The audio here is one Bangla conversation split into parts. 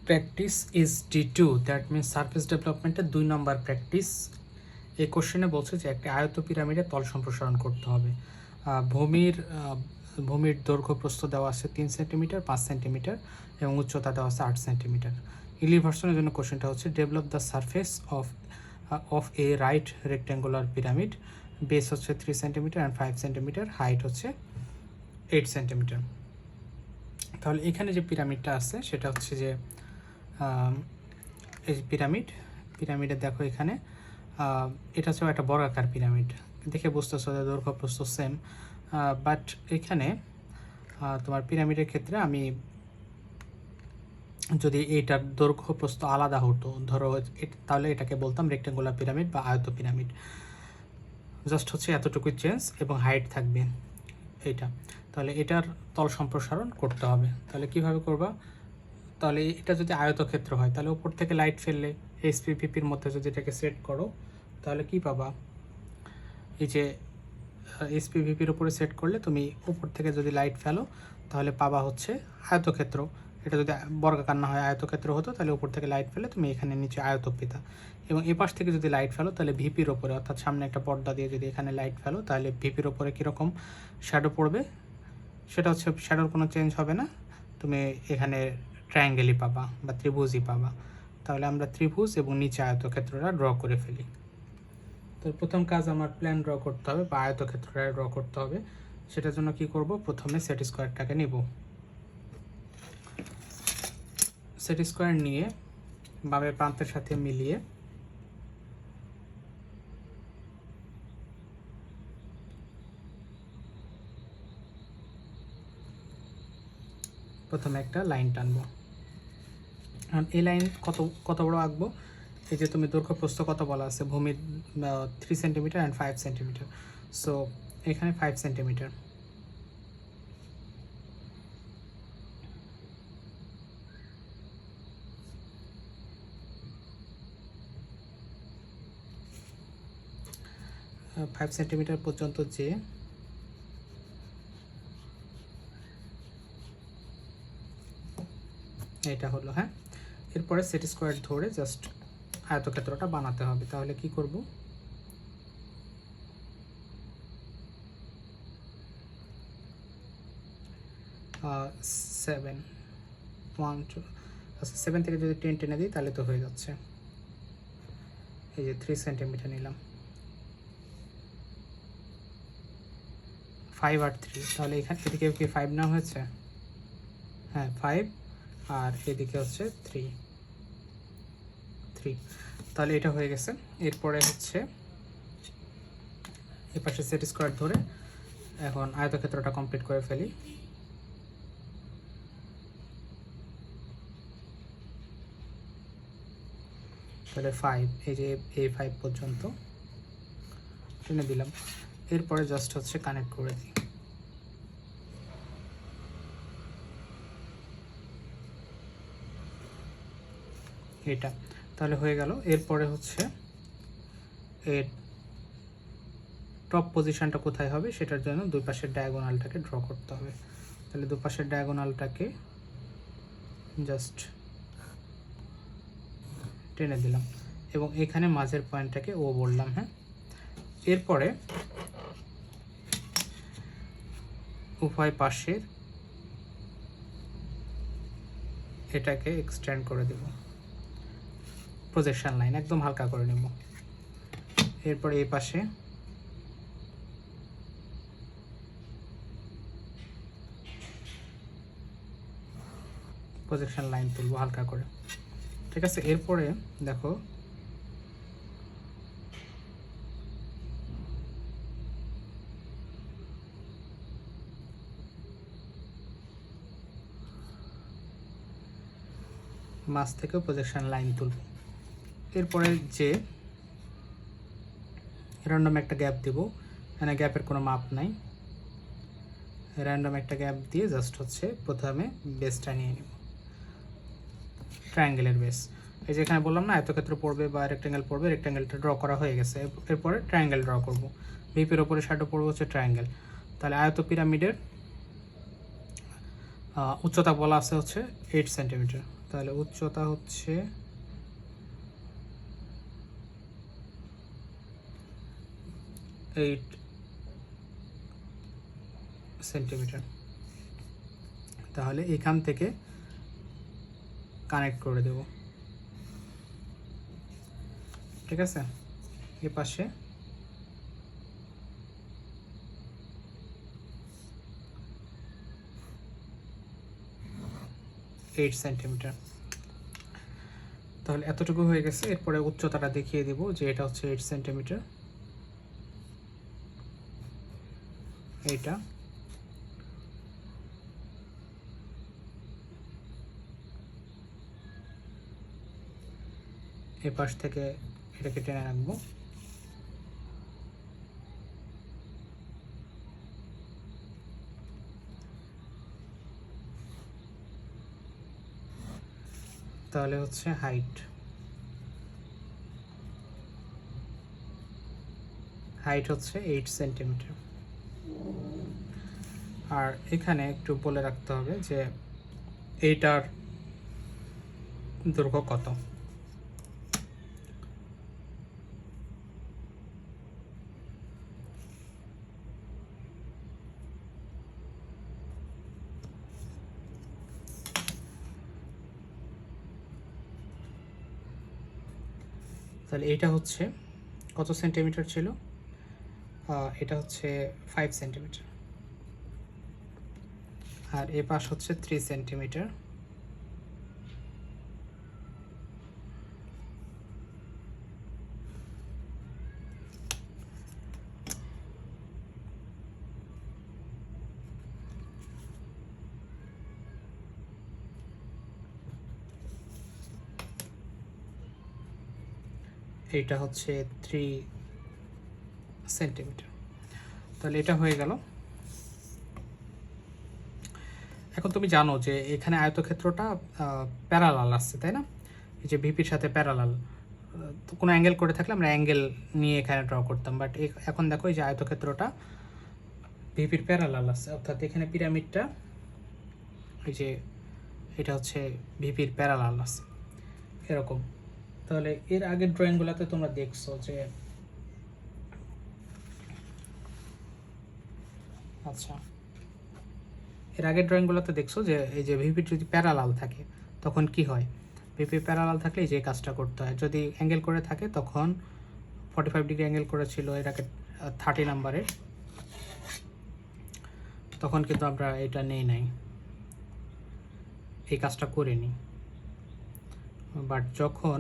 Practice is D2, that means surface ডেভেলপমেন্টের 2 নম্বর প্র্যাকটিস। এই কোশ্চেনে বলছে যে একটি আয়ত পিরামিডের তল সম্প্রসারণ করতে হবে। ভূমির দৈর্ঘ্য প্রস্থ দেওয়া আছে 3 সেন্টিমিটার, 5 সেন্টিমিটার এবং উচ্চতা দেওয়া আছে 8 সেন্টিমিটার। ইলিভার্সনের জন্য কোশ্চেনটা হচ্ছে develop the surface of A right rectangular pyramid, base হচ্ছে 3 সেন্টিমিটার অ্যান্ড 5 সেন্টিমিটার, হাইট হচ্ছে 8 সেন্টিমিটার। তাহলে এখানে যে পিরামিডটা আছে সেটা হচ্ছে যে এই পিরামিডে দেখো এখানে এটা হচ্ছে একটা বর্গাকার পিরামিড, দেখে বুঝতেছো যে দৈর্ঘ্য প্রস্থ সেম, বাট এখানে তোমার পিরামিডের ক্ষেত্রে আমি যদি এইটার দৈর্ঘ্য প্রস্থ আলাদা হতো ধরো তাহলে এটাকে বলতাম রেক্ট্যাঙ্গুলার পিরামিড বা আয়ত পিরামিড। জাস্ট হচ্ছে এতটুকুই চেঞ্জ এবং হাইট থাকবে এইটা। তাহলে এটার তল সম্প্রসারণ করতে হবে। তাহলে কিভাবে করবা? তাহলে এটা যদি আয়তক্ষেত্র হয় তাহলে উপর থেকে লাইট ফেললে SPVPর মধ্যে যদি এটাকে সেট করো তাহলে কি পাবা? এই যে SPVPর উপরে সেট করলে তুমি উপর থেকে যদি লাইট ফেলো তাহলে পাবা হচ্ছে আয়তক্ষেত্র। এটা যদি বর্গাকার না হয় আয়তক্ষেত্র হতো তাহলে উপর থেকে লাইট ফেলে তুমি এখানে নিচে আয়ত পেতা। এবং এপাশ থেকে যদি লাইট ফেলো তাহলে ভিপির ওপরে, অর্থাৎ সামনে একটা পর্দা দিয়ে যদি এখানে লাইট ফেলো তাহলে ভিপির ওপরে কীরকম শ্যাডো পড়বে, সেটা হচ্ছে শ্যাডোর কোনো চেঞ্জ হবে না, তুমি এখানে ট্রায়াঙ্গেলই পাবা বা ত্রিভুজই পাবা। তাহলে আমরা ত্রিভুজ এবং নিচে আয়তক্ষেত্রটা ড্র করে ফেলি। তো প্রথম কাজ আমার প্ল্যান ড্র করতে হবে বা আয়তক্ষেত্রটা ড্র করতে হবে। সেটার জন্য কি করব? প্রথমে সেট স্কোয়ারটাকে নেব। সেট স্কোয়ার নিয়ে বামের প্রান্তের সাথে মিলিয়ে প্রথমে একটা লাইন টানবো। এখন এই লাইন কত বড় আঁকবো? এই যে তুমি দৈর্ঘ্য প্রস্থ কত বলা আছে, ভূমির 3 সেন্টিমিটার অ্যান্ড 5 সেন্টিমিটার, সো এখানে 5 সেন্টিমিটার। ফাইভ সেন্টিমিটার পর্যন্ত যে এটা হলো। হ্যাঁ, এরপরে সেট স্কোয়ার ধরে জাস্ট আয়তক্ষেত্রটা বানাতে হবে। তাহলে কি করব? সেভেন 1 2 আচ্ছা 7 থেকে যদি 10 টেনে দিই তাহলে তো হয়ে যাচ্ছে। এই যে 3 সেন্টিমিটার নিলাম, 5 আর 3, তাহলে এখানে এদিকে কি 5 না হয়েছে? হ্যাঁ 5, আর এদিকে হচ্ছে 3, তাহলে এটা হয়ে গেছে। এরপরে হচ্ছে এই পাশে সেট স্কোয়ার ধরে এখন আয়তক্ষেত্রটা কমপ্লিট করে ফেলি। তাহলে 5, এই যে এই 5 পর্যন্ত টেনে দিলাম। এরপরে জাস্ট হচ্ছে কানেক্ট করে দিই। এটা তাহলে হয়ে গেল। এরপরে হচ্ছে এর টপ পজিশনটা কোথায় হবে সেটার জন্য দুই পাশের ডায়াগোনালটাকে ড্র করতে হবে। তাহলে দুই পাশের ডায়াগোনালটাকে জাস্ট টেনে দিলাম এবং এখানে মাঝের পয়েন্টটাকে ও বললাম। হ্যাঁ, এরপরে উভয় পাশের এটাকে এক্সটেন্ড করে দেব, প্রজেকশন লাইন একদম হালকা করে নেব। এরপরে এই পাশে প্রজেকশন লাইন তুলবো হালকা করে। ঠিক আছে, এরপরে দেখো মাঝ থেকেও প্রজেকশন লাইন তুলব। এরপরে যে র্যান্ডম একটা গ্যাপ দেব, এখানে গ্যাপের কোনো মাপ নাই, র্যান্ডম একটা গ্যাপ দিয়ে জাস্ট হচ্ছে প্রথমে বেসটা নিয়ে নেব, ট্রায়াঙ্গেলের বেস। এই যে এখানে বললাম না আয়তক্ষেত্র পড়বে বা রেক্ট্যাঙ্গেল পড়বে, রেক্ট্যাঙ্গেলটা ড্র করা হয়ে গেছে। এরপরে ট্রায়াঙ্গেল ড্র করব। ভিপির ওপরে শ্যাডো পড়বে হচ্ছে ট্রায়াঙ্গেল। তাহলে আয়ত পিরামিডের উচ্চতা বলা আছে হচ্ছে 8 সেন্টিমিটার। তাহলে উচ্চতা হচ্ছে 8 সেন্টিমিটার। তাহলে এখান থেকে কানেক্ট করে দেব, ঠিক আছে। এ পাশে এইট সেন্টিমিটার। তাহলে এতটুকু হয়ে গেছে। এরপরে উচ্চতাটা দেখিয়ে দেব যে এটা হচ্ছে 8 সেন্টিমিটার, এইটা এই পাশ থেকে এটাকে টেনে রাখবো। তাহলে হচ্ছে হাইট হচ্ছে 8 সেন্টিমিটার। আর এখানে একটু বলে রাখতে হবে যে এইটার দৈর্ঘ্য কত। তাহলে এটা হচ্ছে কত সেন্টিমিটার ছিল, এটা হচ্ছে 5 সেন্টিমিটার। আর এ পাশ হচ্ছে 3 সেন্টিমিটার। এইটা হচ্ছে 3 সেন্টিমিটার। তাহলে এটা হয়ে গেল। এখন তুমি জানো যে এখানে আয়তক্ষেত্রটা প্যারালাল আসছে, তাই না? এই যে ভিপির সাথে প্যারালাল। তো কোনো অ্যাঙ্গেল করে থাকলে আমরা অ্যাঙ্গেল নিয়ে এখানে ড্র করতাম, বাট এখন দেখো এই যে আয়তক্ষেত্রটা ভিপির প্যারালাল আসছে, অর্থাৎ এখানে পিরামিডটা এই যে এটা হচ্ছে ভিপির প্যারালাল আছে এরকম। তাহলে এর আগের ড্রয়িংগুলোতে তোমরা দেখছো যে আচ্ছা এর আগের ড্রয়িংগুলোতে দেখছো যে এই যে ভিপি যদি প্যারালাল থাকে তখন কি হয়। ভিপি প্যারালাল থাকলে এই যে কাজটা করতে হয়। যদি অ্যাঙ্গেল করে থাকে তখন 45 ডিগ্রি অ্যাঙ্গেল করেছিল এটাকে 30 নাম্বারের, তখন কিন্তু আমরা এটা নাই এই কাজটা করে নিই। বাট যখন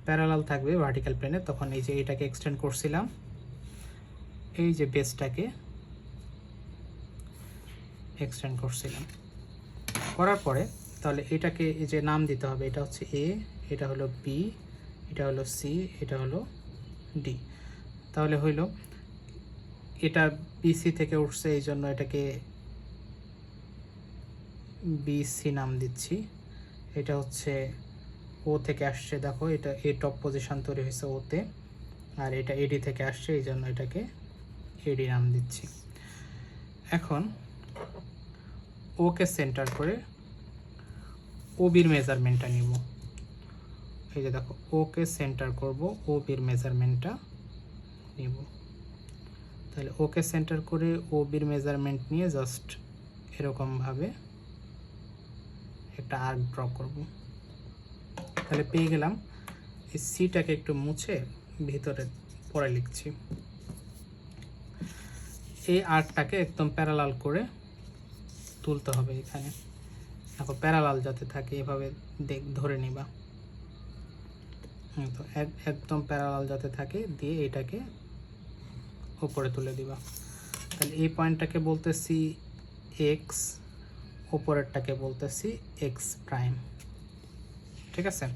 প্যারালাল থাকবে ভার্টিক্যাল প্লেনে তখন এই যে এটাকে এক্সটেন্ড করছিলাম, এই যে বেসটাকে এক্সটেন্ড করছিলাম, করার পরে তাহলে এটাকে এই যে নাম দিতে হবে। এটা হচ্ছে এ, এটা হলো বি, এটা হলো সি, এটা হলো ডি। তাহলে হইল এটা বিসি থেকে উঠছে, এই জন্য এটাকে বিসি নাম দিচ্ছি। এটা হচ্ছে ও থেকে আসছে, দেখো এটা এ টপ পজিশন তৈরি হয়েছে ওতে, আর এটা এডি থেকে আসছে এই জন্য এটাকে এডি নাম দিচ্ছি। এখন ওকে সেন্টার করে ও বির মেজারমেন্টটা নিব। এই যে দেখো ওকে সেন্টার করব, ও বির মেজারমেন্টটা নিব। তাহলে ওকে সেন্টার করে ও বির মেজারমেন্ট নিয়ে জাস্ট এরকমভাবে একটা আর্ক ড্র করব। তাহলে পেয়ে গেলাম। এই সিটাকে একটু মুছে ভিতরে পরে লিখছি। এই আর্কটাকে একদম প্যারালাল করে তুলতে হবে। এখানে দেখো প্যারালাল যাতে থাকে এভাবে ধরে নিবা। তো একদম প্যারালাল যাতে থাকে দিয়ে এটাকে উপরে তুলে দিবা। তাহলে এই পয়েন্টটাকে বলতেছি এক্স, উপরেরটাকে বলতেছি এক্স প্রাইম, ঠিক আছে।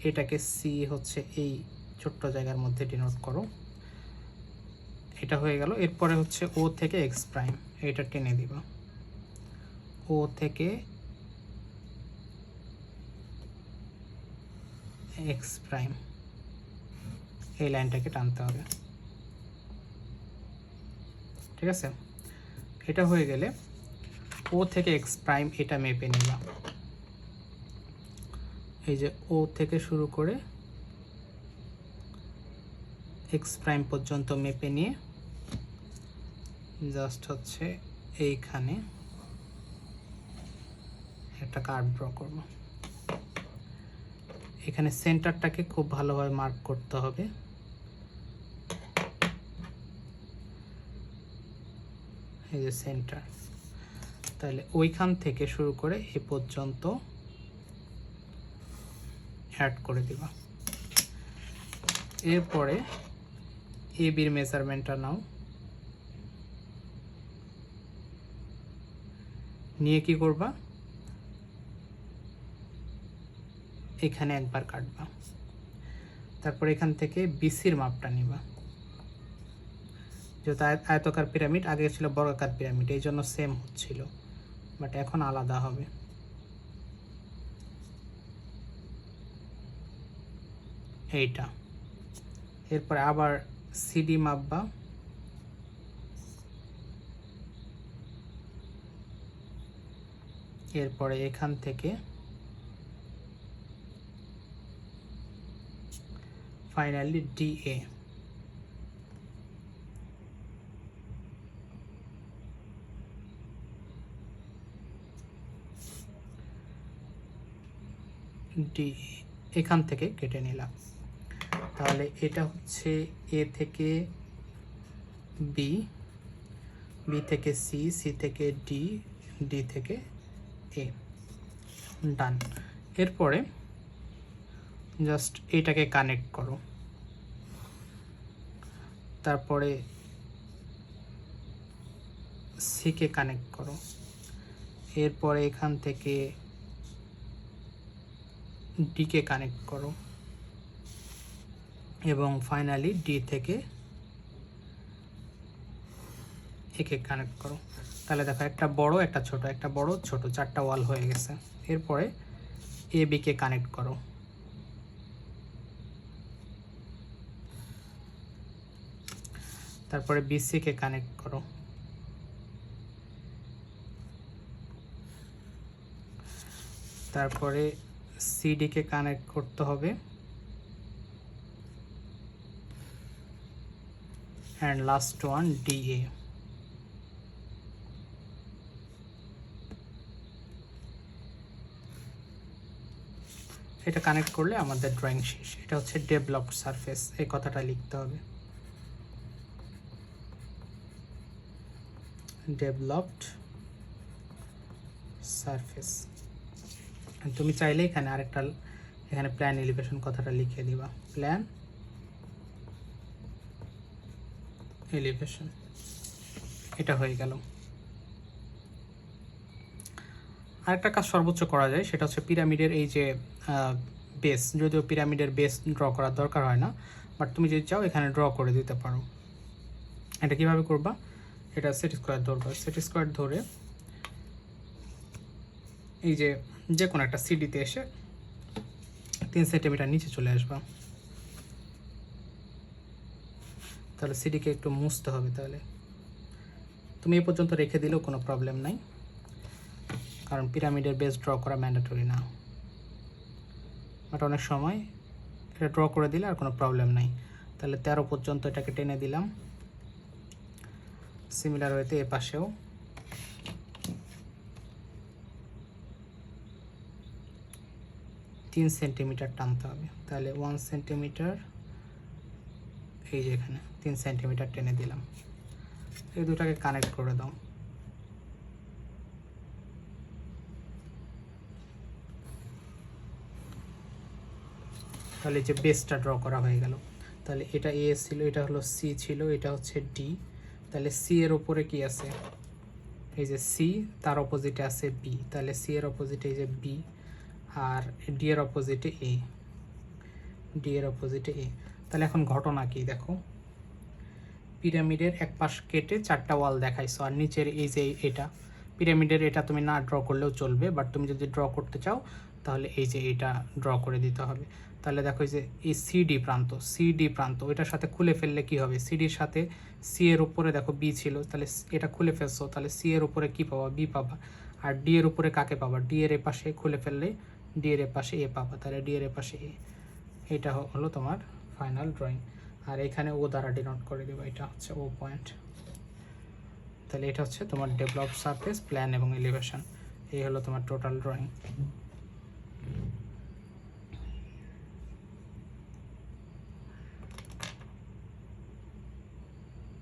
এটাকে সি হচ্ছে এই ছোট্ট জায়গার মধ্যে ডিনোট করো। এটা হয়ে গেল। এরপরে হচ্ছে ও থেকে এক্স প্রাইম, এটা টেনে দিবা। ও থেকে এক্স প্রাইম এই লাইনটাকে টানতে হবে, ঠিক আছে। এটা হয়ে গেলে ও থেকে এক্স প্রাইম এটা মেপে নিবা। এই যে ও থেকে শুরু করে এক্স প্রাইম পর্যন্ত মেপে নিয়ে জাস্ট হচ্ছে এইখানে একটা কার্ভ ড্র করব। এখানে সেন্টারটাকে খুব ভালোভাবে মার্ক করতে হবে। এই যে সেন্টার, তাহলে ওইখান থেকে শুরু করে এ পর্যন্ত অ্যাড করে দিবা। এরপরে এ বির মেজারমেন্টটা নাও, নিয়ে কি করবা, এখানে একবার কাটবা। তারপর এখান থেকে বিসির মাপটা নিবা। যেহেতু আয়তাকার পিরামিড, আগে ছিল বর্গাকার পিরামিড, এই জন্য সেম হচ্ছিল, বাট এখন আলাদা হবে। এইটা এরপরে আবার সিডি মাপবা, এরপরে এখান থেকে ফাইনালি ডিএ। ডি এখান থেকে কেটে নিলাম। তাহলে এটা হচ্ছে এ থেকে বি, বি থেকে সি, সি থেকে ডি, ডি থেকে এ। ডান। এরপরে জাস্ট এটাকে কানেক্ট করো, তারপরে সিকে কানেক্ট করো, এরপরে এখান থেকে ডিকে কানেক্ট করো এবং ফাইনালি ডি থেকে একে কানেক্ট করো। তাহলে দেখো একটা বড় একটা ছোট, একটা বড় ছোট, চারটা ওয়াল হয়ে গেছে। এরপরে এ বিকে কানেক্ট করো, তারপরে বিসিকে কানেক্ট করো, তারপরে সিডিকে কানেক্ট করতে হবে, অ্যান্ড লাস্ট ওয়ান ডিএ। এটা কানেক্ট করলে আমাদের ড্রয়িং শেষ। এটা হচ্ছে ডেভেলপড সারফেস, এই কথাটা লিখতে হবে, ডেভেলপড সারফেস। তুমি চাইলে এখানে আরেকটা, এখানে প্ল্যান এলিভেশন কথাটা লিখে দিবা, প্ল্যান এলিভেশন। এটা হয়ে গেল। আরেকটা কাজ সর্বোচ্চ করা যায়, সেটা হচ্ছে পিরামিডের এই যে বেস, যদিও পিরামিডের বেস ড্র করার দরকার হয় না, বাট তুমি যদি চাও এখানে ড্র করে দিতে পারো। এটা কিভাবে করবা, এটা সেট স্কোয়ার ধরবা, সেট স্কোয়ার ধরে এই যে যে কোনো একটা সিডিতে এসে 3 সেন্টিমিটার নিচে চলে আসবা। তাহলে সিডিকে একটু মুছতে হবে। তাহলে তুমি এ পর্যন্ত রেখে দিলেও কোনো প্রবলেম নাই, কারণ পিরামিডের বেস ড্র করা ম্যান্ডেটরি না, বাট অনেক সময় এটা ড্র করে দিলে আর কোনো প্রবলেম নাই। তাহলে 13 পর্যন্ত এটাকে টেনে দিলাম। সিমিলার ওয়েতে এ পাশেও তিন সেন্টিমিটার টানতে হবে। তাহলে 1 সেন্টিমিটার, এই যে এখানে 3 সেন্টিমিটার টেনে দিলাম। এই দুটাকে কানেক্ট করে দাও। তাহলে যে বেসটা ড্র করা হয়ে গেল। তাহলে এটা এ ছিল, এটা হলো সি ছিল, এটা হচ্ছে ডি। তাহলে সি এর উপরে কি আছে, এই যে সি, তার অপোজিটে আছে বি, তাহলে সি এর অপোজিটে এই যে বি, আর ডি এর অপোজিটে এ, ডি এর অপোজিটে এ। তাহলে এখন ঘটনা কি দেখো, পিরামিডের এক পাশ কেটে 4টা ওয়াল দেখাইছো, আর নিচের এই যে এটা পিরামিডের, এটা তুমি না ড্র করলেও চলবে, বাট তুমি যদি ড্র করতে চাও তাহলে এই যে এটা ড্র করে দিতে হবে। তাহলে দেখো এই যে এই সিডি প্রান্ত, সিডি প্রান্ত ওইটার সাথে খুলে ফেললে কি হবে, সিডির সাথে সি এর উপরে দেখো বি ছিল, তাহলে এটা খুলে ফেলছো, তাহলে সি এর উপরে কি পাবা, বি পাবা। আর ডি এর উপরে কাকে পাবা, ডি এর এপাশে খুলে ফেললে ডি এর পাশে এ পাবা, তাহলে ডি এর পাশে এ, এটা হলো তোমার ফাইনাল ড্রয়িং। আর এখানে ও দ্বারা ডিনোট করে দেবো, এটা হচ্ছে ও পয়েন্ট। তাহলে এটা হচ্ছে তোমার ডেভেলপ সারফেস, প্ল্যান এবং এলিভেশন, এই হলো তোমার টোটাল ড্রয়িং।